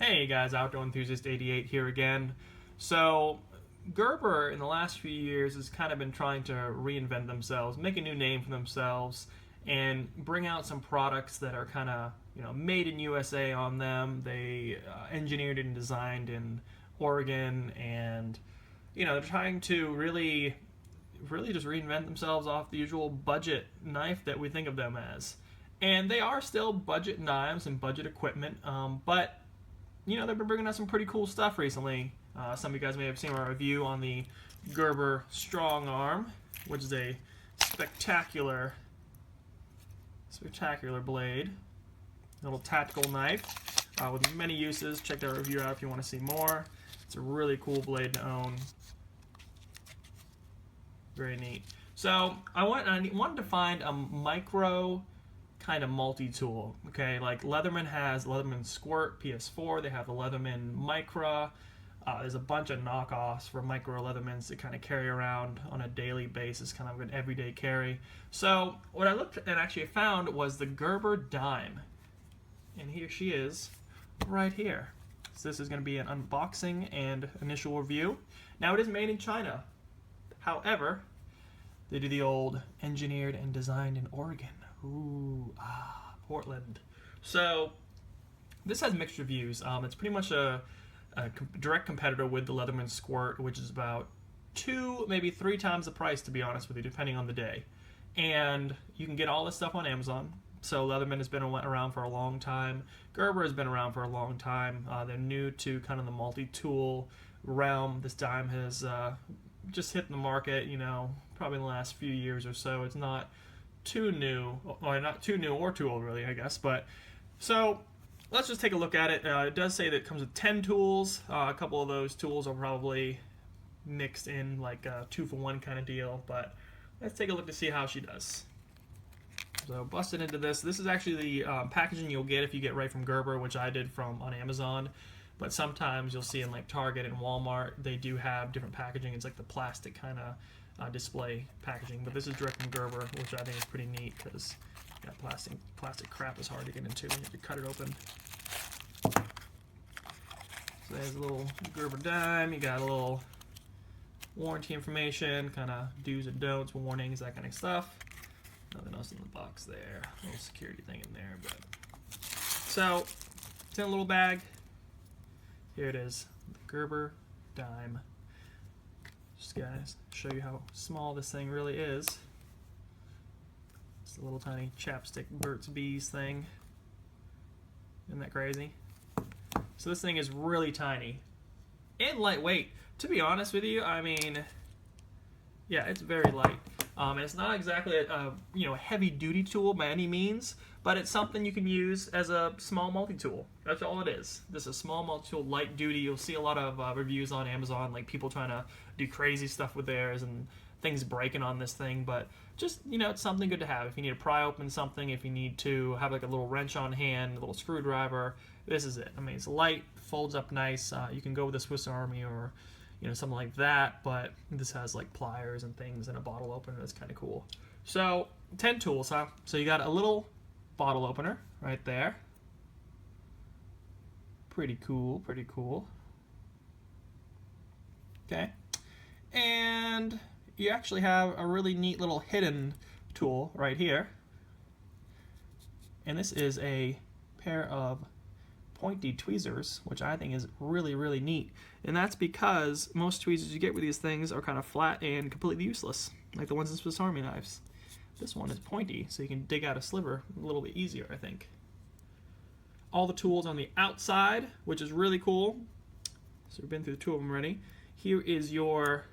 Hey guys, Outdoor Enthusiast 88 here again. So Gerber in the last few years has kind of been trying to reinvent themselves, make a new name for themselves, and bring out some products that are kind of made in USA on them. They engineered and designed in Oregon, and they're trying to really just reinvent themselves off the usual budget knife that we think of them as. And they are still budget knives and budget equipment, but they've been bringing out some pretty cool stuff recently. Some of you guys may have seen our review on the Gerber Strong Arm, which is a spectacular blade, a little tactical knife with many uses. Check that review out if you want to see more. It's a really cool blade to own. Very neat. So I wanted to find a micro kind of multi-tool. Okay, like Leatherman has Leatherman Squirt PS4, they have the Leatherman Micra. There's a bunch of knockoffs for micro Leathermans to kind of carry around on a daily basis, kind of an everyday carry. So what I looked and actually found was the Gerber Dime, and here she is right here. So this is going to be an unboxing and initial review. Now it is made in China, however they do the old engineered and designed in Oregon. Portland. So this has mixed reviews. It's pretty much a direct competitor with the Leatherman Squirt, which is about 2, maybe 3 times the price, to be honest with you, depending on the day. And you can get all this stuff on Amazon. So Leatherman has been around for a long time. Gerber has been around for a long time. They're new to kind of the multi-tool realm. This dime has just hit the market, probably in the last few years or so. It's not too new, or not too new or too old really, I guess. But so let's just take a look at it. It does say that it comes with 10 tools. A couple of those tools are probably mixed in like a 2-for-1 kind of deal, but let's take a look to see how she does. So busted into this. This is actually the packaging you'll get if you get right from Gerber, which I did on Amazon. But sometimes you'll see in like Target and Walmart, they do have different packaging. It's like the plastic kind of display packaging, but this is direct from Gerber, which I think is pretty neat because plastic crap is hard to get into when you have to cut it open. So there's a little Gerber dime. You got a little warranty information, kind of do's and don'ts, warnings, that kind of stuff. Nothing else in the box there. A little security thing in there, but so it's in a little bag. Here it is, the Gerber dime. Just guys, show you how small this thing really is. It's a little tiny chapstick Burt's Bees thing. Isn't that crazy? So this thing is really tiny and lightweight. To be honest with you, I mean, yeah, it's very light. It's not exactly a heavy-duty tool by any means, but it's something you can use as a small multi-tool. That's all it is. This is a small multi-tool, light duty. You'll see a lot of reviews on Amazon, like people trying to do crazy stuff with theirs and things breaking on this thing, but just, it's something good to have. If you need to pry open something, if you need to have like a little wrench on hand, a little screwdriver, this is it. I mean, it's light, folds up nice. You can go with a Swiss Army or something like that, but this has like pliers and things and a bottle opener. That's kind of cool. So 10 tools, huh? So you got a little bottle opener right there. Pretty cool, pretty cool. Okay. And you actually have a really neat little hidden tool right here. And this is a pair of pointy tweezers, which I think is really, really neat. And that's because most tweezers you get with these things are kind of flat and completely useless, like the ones in Swiss Army knives. This one is pointy, so you can dig out a sliver a little bit easier, I think. All the tools on the outside, which is really cool. So we've been through 2 of them already. Here is your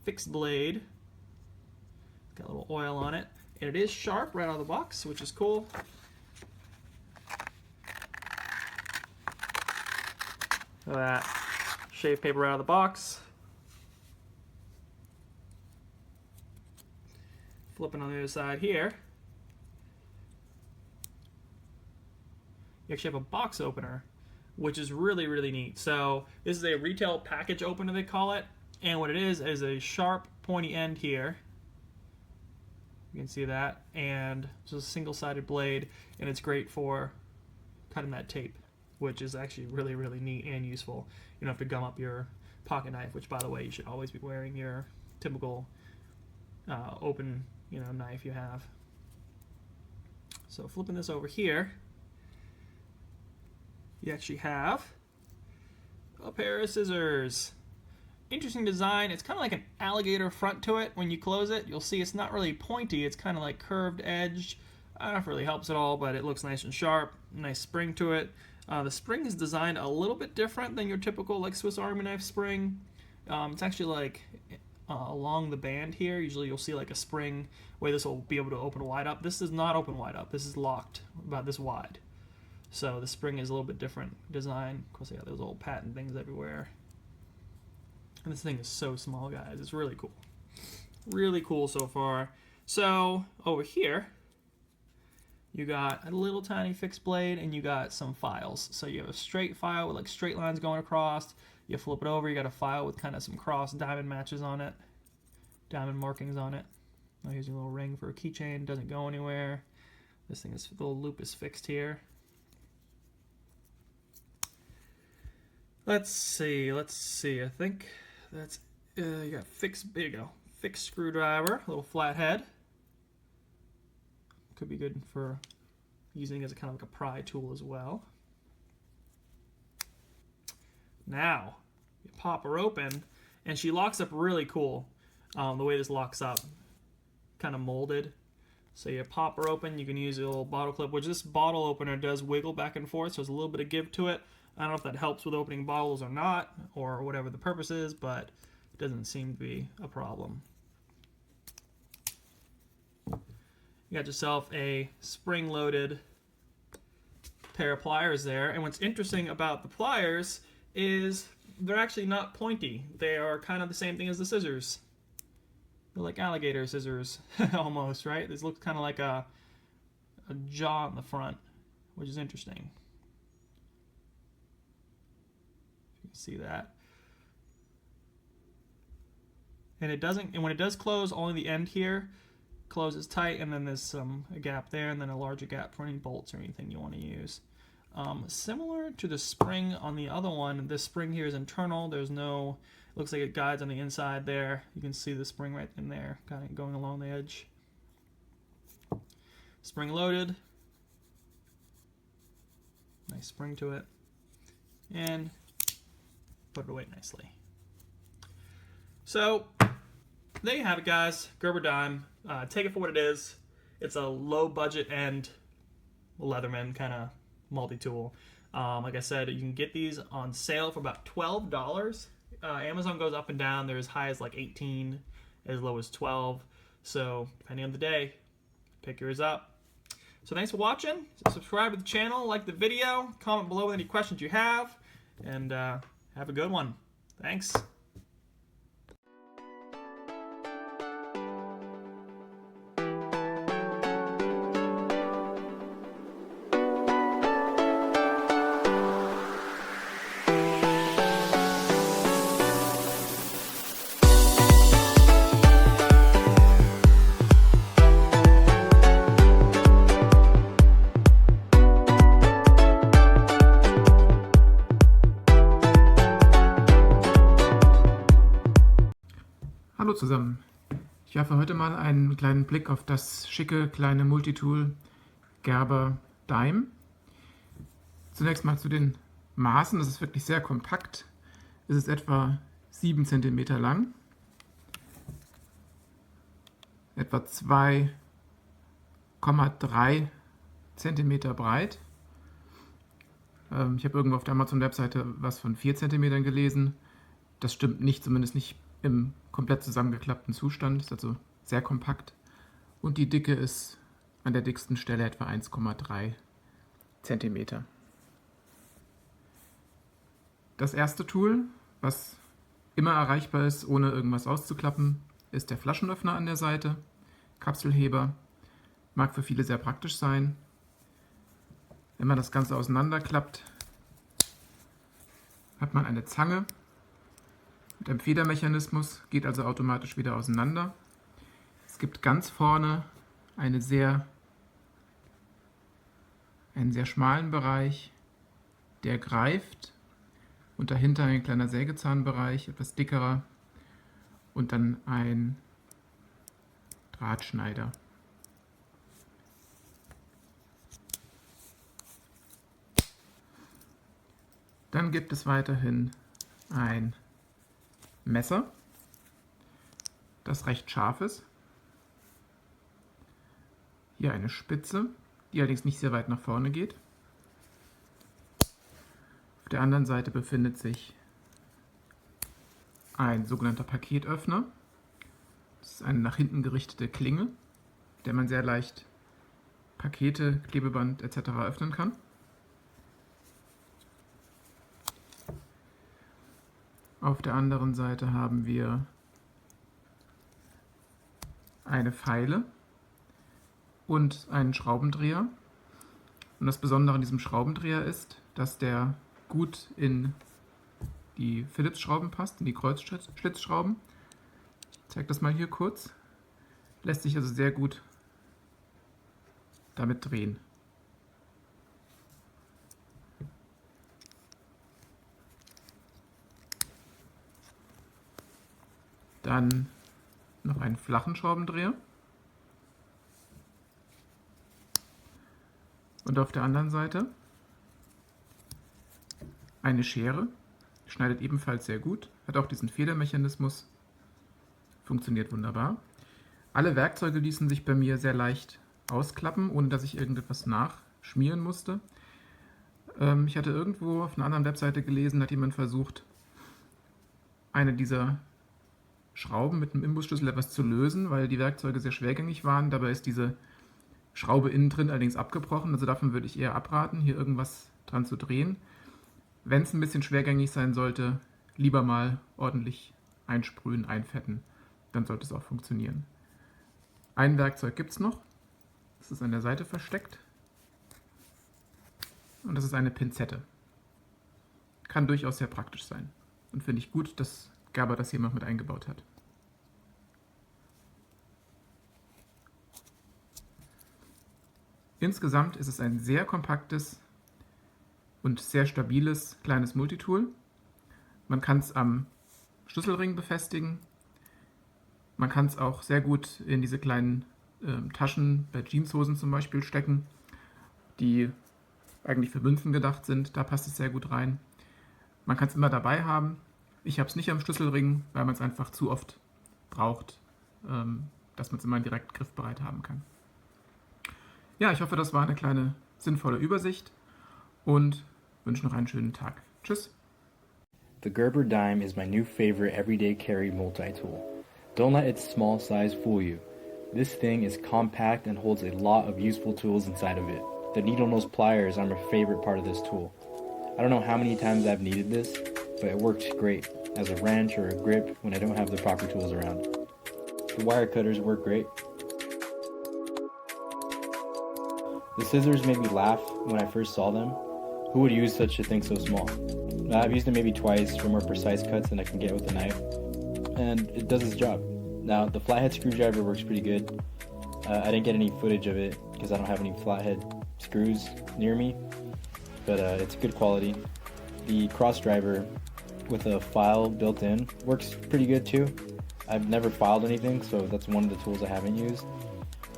fixed blade. It's got a little oil on it, and it is sharp right out of the box, which is cool. Look at that. Shave paper out of the box. Flipping on the other side here. You actually have a box opener, which is really, really neat. So this is a retail package opener, they call it. And what it is a sharp, pointy end here. You can see that. And just a single-sided blade, and it's great for cutting that tape. which is actually really, really neat and useful. You don't have to gum up your pocket knife, which, by the way, you should always be wearing your typical open, knife you have. So flipping this over here, you actually have a pair of scissors. Interesting design. It's kind of like an alligator front to it. When you close it, you'll see it's not really pointy. It's kind of like curved edged. I don't know if it really helps at all, but it looks nice and sharp. Nice spring to it. The spring is designed a little bit different than your typical like Swiss Army knife spring. It's actually like along the band here. Usually you'll see like a spring where this will be able to open wide up. This does not open wide up. This is locked about this wide. So the spring is a little bit different design. Of course, they got those old patent things everywhere. And this thing is so small, guys. It's really cool. Really cool so far. So over here, you got a little tiny fixed blade and you got some files. So you have a straight file with like straight lines going across. You flip it over, you got a file with kind of some cross diamond matches on it. Diamond markings on it. Now here's your little ring for a keychain. Doesn't go anywhere. This thing is, the little loop is fixed here. Let's see. I think that's, you got fixed, there you go. Fixed screwdriver, a little flathead. Could be good for using as a kind of like a pry tool as well. Now, you pop her open, and she locks up really cool. The way this locks up, kind of molded. So you pop her open, you can use a little bottle clip, which this bottle opener does wiggle back and forth, so there's a little bit of give to it. I don't know if that helps with opening bottles or not, or whatever the purpose is, but it doesn't seem to be a problem. You got yourself a spring-loaded pair of pliers there, and what's interesting about the pliers is they're actually not pointy. They are kind of the same thing as the scissors. They're like alligator scissors, almost, right? This looks kind of like a jaw in the front, which is interesting. You can see that. And it doesn't, and when it does close, only the end here closes tight, and then there's a gap there, and then a larger gap for any bolts or anything you want to use. Similar to the spring on the other one, this spring here is internal. There's no, looks like it guides on the inside there. You can see the spring right in there, kind of going along the edge. Spring loaded. Nice spring to it. And put it away nicely. So, there you have it, guys. Gerber dime. Take it for what it is. It's a low budget and Leatherman kind of multi-tool. Like I said, you can get these on sale for about $12. Amazon goes up and down. They're as high as like 18, as low as 12. So depending on the day, pick yours up. So thanks for watching. Subscribe to the channel, like the video, comment below with any questions you have, and have a good one. Thanks. Hallo zusammen, ich werfe heute mal einen kleinen Blick auf das schicke kleine Multitool Gerber Dime. Zunächst mal zu den Maßen, das ist wirklich sehr kompakt. Es ist etwa 7 cm lang, etwa 2,3 cm breit. Ich habe irgendwo auf der Amazon-Webseite was von 4 cm gelesen. Das stimmt nicht, zumindest nicht im komplett zusammengeklappten Zustand, ist also sehr kompakt. Und die Dicke ist an der dicksten Stelle etwa 1,3 cm. Das erste Tool, was immer erreichbar ist, ohne irgendwas auszuklappen, ist der Flaschenöffner an der Seite, Kapselheber. Mag für viele sehr praktisch sein. Wenn man das Ganze auseinanderklappt, hat man eine Zange mit einem Federmechanismus, geht also automatisch wieder auseinander. Es gibt ganz vorne einen sehr schmalen Bereich, der greift und dahinter ein kleiner Sägezahnbereich, etwas dickerer und dann ein Drahtschneider. Dann gibt es weiterhin ein Messer, das recht scharf ist. Hier eine Spitze, die allerdings nicht sehr weit nach vorne geht. Auf der anderen Seite befindet sich ein sogenannter Paketöffner. Das ist eine nach hinten gerichtete Klinge, mit der man sehr leicht Pakete, Klebeband etc. öffnen kann. Auf der anderen Seite haben wir eine Feile und einen Schraubendreher. Und das Besondere an diesem Schraubendreher ist, dass der gut in die Phillips-Schrauben passt, in die Kreuzschlitzschrauben. Ich zeige das mal hier kurz. Lässt sich also sehr gut damit drehen. Dann noch einen flachen Schraubendreher. Und auf der anderen Seite eine Schere, schneidet ebenfalls sehr gut, hat auch diesen Federmechanismus, funktioniert wunderbar. Alle Werkzeuge ließen sich bei mir sehr leicht ausklappen, ohne dass ich irgendetwas nachschmieren musste. Ich hatte irgendwo auf einer anderen Webseite gelesen, hat jemand versucht, eine dieser Schrauben mit einem Imbusschlüssel etwas zu lösen, weil die Werkzeuge sehr schwergängig waren. Dabei ist diese Schraube innen drin allerdings abgebrochen, also davon würde ich eher abraten, hier irgendwas dran zu drehen. Wenn es ein bisschen schwergängig sein sollte, lieber mal ordentlich einsprühen, einfetten, dann sollte es auch funktionieren. Ein Werkzeug gibt es noch, das ist an der Seite versteckt und das ist eine Pinzette. Kann durchaus sehr praktisch sein und finde ich gut, dass Gerber das hier noch mit eingebaut hat. Insgesamt ist es ein sehr kompaktes und sehr stabiles kleines Multitool. Man kann es am Schlüsselring befestigen. Man kann es auch sehr gut in diese kleinen Taschen bei Jeanshosen zum Beispiel stecken, die eigentlich für Münzen gedacht sind. Da passt es sehr gut rein. Man kann es immer dabei haben. Ich habe es nicht am Schlüsselring, weil man es einfach zu oft braucht, dass man es immer direkt griffbereit haben kann. Ja, ich hoffe, das war eine kleine sinnvolle Übersicht und wünsche noch einen schönen Tag. Tschüss! The Gerber dime is my new favorite everyday carry multi-tool. Don't let its small size fool you. This thing is compact and holds a lot of useful tools inside of it. The needle nose pliers are my favorite part of this tool. I don't know how many times I've needed this, but it works great as a wrench or a grip when I don't have the proper tools around. The wire cutters work great. The scissors made me laugh when I first saw them. Who would use such a thing so small? I've used it maybe twice for more precise cuts than I can get with a knife, and it does its job. Now, the flathead screwdriver works pretty good. I didn't get any footage of it because I don't have any flathead screws near me, but it's good quality. The cross driver with a file built in works pretty good too. I've never filed anything, so that's one of the tools I haven't used,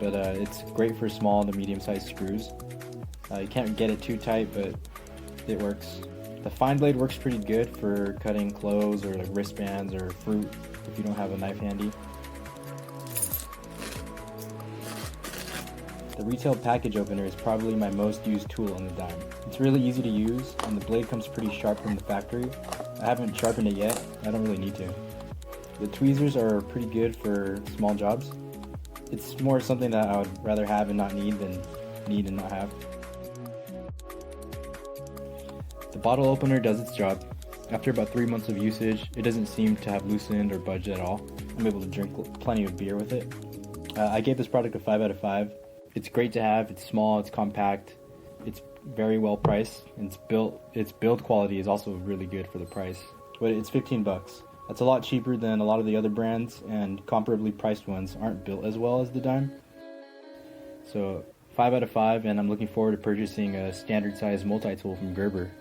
but it's great for small to medium-sized screws. You can't get it too tight, but it works. The fine blade works pretty good for cutting clothes or like wristbands or fruit if you don't have a knife handy. The retail package opener is probably my most used tool on the dime. It's really easy to use and the blade comes pretty sharp from the factory. I haven't sharpened it yet, I don't really need to. The tweezers are pretty good for small jobs. It's more something that I would rather have and not need than need and not have. The bottle opener does its job. After about 3 months of usage, it doesn't seem to have loosened or budged at all. I'm able to drink plenty of beer with it. I gave this product a 5 out of 5. It's great to have, it's small, it's compact, it's very well priced, and its build quality is also really good for the price. But it's 15 bucks. That's a lot cheaper than a lot of the other brands, and comparably priced ones aren't built as well as the dime. So 5 out of 5, and I'm looking forward to purchasing a standard size multi-tool from Gerber.